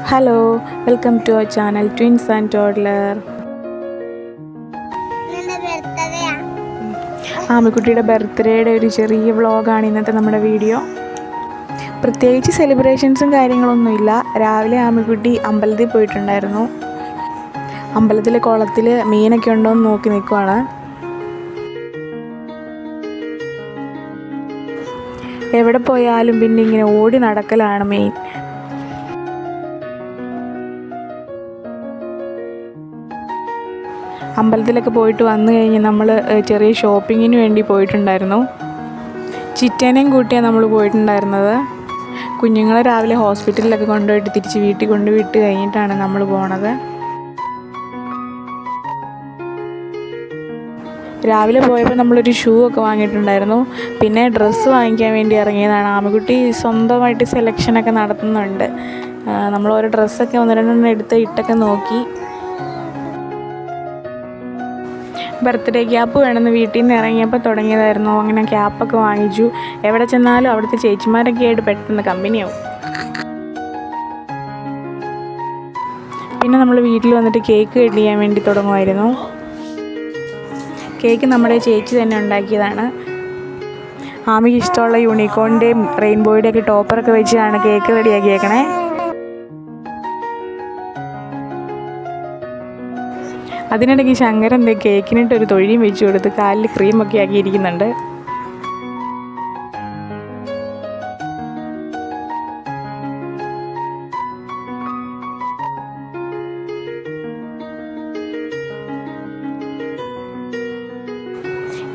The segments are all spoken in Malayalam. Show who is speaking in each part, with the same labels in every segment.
Speaker 1: Hello, welcome to our channel twins and toddler. ആമിക്കുട്ടിയുടെ ബർത്ത്ഡേയുടെ ഒരു ചെറിയ വ്ളോഗാണ് ഇന്നത്തെ നമ്മുടെ വീഡിയോ. പ്രത്യേകിച്ച് സെലിബ്രേഷൻസും കാര്യങ്ങളൊന്നുമില്ല. രാവിലെ ആമിക്കുട്ടി അമ്പലത്തിൽ പോയിട്ടുണ്ടായിരുന്നു. അമ്പലത്തിലെ കുളത്തിൽ മീനൊക്കെ ഉണ്ടോ എന്ന് നോക്കി നിൽക്കുവാണ്. എവിടെ പോയാലും പിന്നെ ഇങ്ങനെ ഓടി നടക്കലാണ് മെയിൻ. അമ്പലത്തിലൊക്കെ പോയിട്ട് വന്നു കഴിഞ്ഞ് നമ്മൾ ചെറിയ ഷോപ്പിങ്ങിന് വേണ്ടി പോയിട്ടുണ്ടായിരുന്നു. ചിറ്റേനെയും കൂട്ടിയാണ് നമ്മൾ പോയിട്ടുണ്ടായിരുന്നത്. കുഞ്ഞുങ്ങളെ രാവിലെ ഹോസ്പിറ്റലിലൊക്കെ കൊണ്ടുപോയിട്ട് തിരിച്ച് വീട്ടിൽ കൊണ്ടുവിട്ട് കഴിഞ്ഞിട്ടാണ് നമ്മൾ പോണത്. രാവിലെ പോയപ്പോൾ നമ്മളൊരു ഷൂ ഒക്കെ വാങ്ങിയിട്ടുണ്ടായിരുന്നു. പിന്നെ ഡ്രസ്സ് വാങ്ങിക്കാൻ വേണ്ടി ഇറങ്ങിയതാണ്. ആമിക്കുട്ടി സ്വന്തമായിട്ട് സെലക്ഷനൊക്കെ നടത്തുന്നുണ്ട്. നമ്മൾ ഓരോ ഡ്രസ്സൊക്കെ ഒന്ന് രണ്ടെണ്ണം എടുത്ത് ഇട്ടൊക്കെ നോക്കി. ബർത്ത്ഡേ ക്യാപ്പ് വേണമെന്ന് വീട്ടിൽ നിന്ന് ഇറങ്ങിയപ്പോൾ തുടങ്ങിയതായിരുന്നു. അങ്ങനെ ക്യാപ്പൊക്കെ വാങ്ങിച്ചു. എവിടെ ചെന്നാലും അവിടുത്തെ ചേച്ചിമാരൊക്കെ ആയിട്ട് പെട്ടെന്ന് കമ്പനിയാവും. പിന്നെ നമ്മൾ വീട്ടിൽ വന്നിട്ട് കേക്ക് കട്ട് ചെയ്യാൻ വേണ്ടി തുടങ്ങുമായിരുന്നു. കേക്ക് നമ്മുടെ ചേച്ചി തന്നെ ഉണ്ടാക്കിയതാണ്. ആമിക്ക് ഇഷ്ടമുള്ള യൂണിക്കോണിൻ്റെയും റെയിൻബോയുടെയൊക്കെ ടോപ്പറൊക്കെ വെച്ചാണ് കേക്ക് റെഡിയാക്കിയേക്കണേ. അതിനിടയ്ക്ക് ശങ്കരൻ കേക്കിനിട്ടൊരു തൊഴിയും വെച്ച് കൊടുത്ത് കാലിൽ ക്രീമൊക്കെ ആക്കിയിരിക്കുന്നുണ്ട്.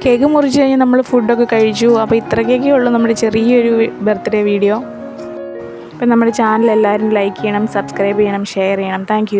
Speaker 1: കേക്ക് മുറിച്ച് കഴിഞ്ഞ് നമ്മൾ ഫുഡൊക്കെ കഴിച്ചു. അപ്പോൾ ഇത്രയൊക്കെ ഉള്ളൂ നമ്മുടെ ചെറിയൊരു ബർത്ത്ഡേ വീഡിയോ. അപ്പം നമ്മുടെ ചാനൽ എല്ലാവരും ലൈക്ക് ചെയ്യണം, സബ്സ്ക്രൈബ് ചെയ്യണം, ഷെയർ ചെയ്യണം. താങ്ക്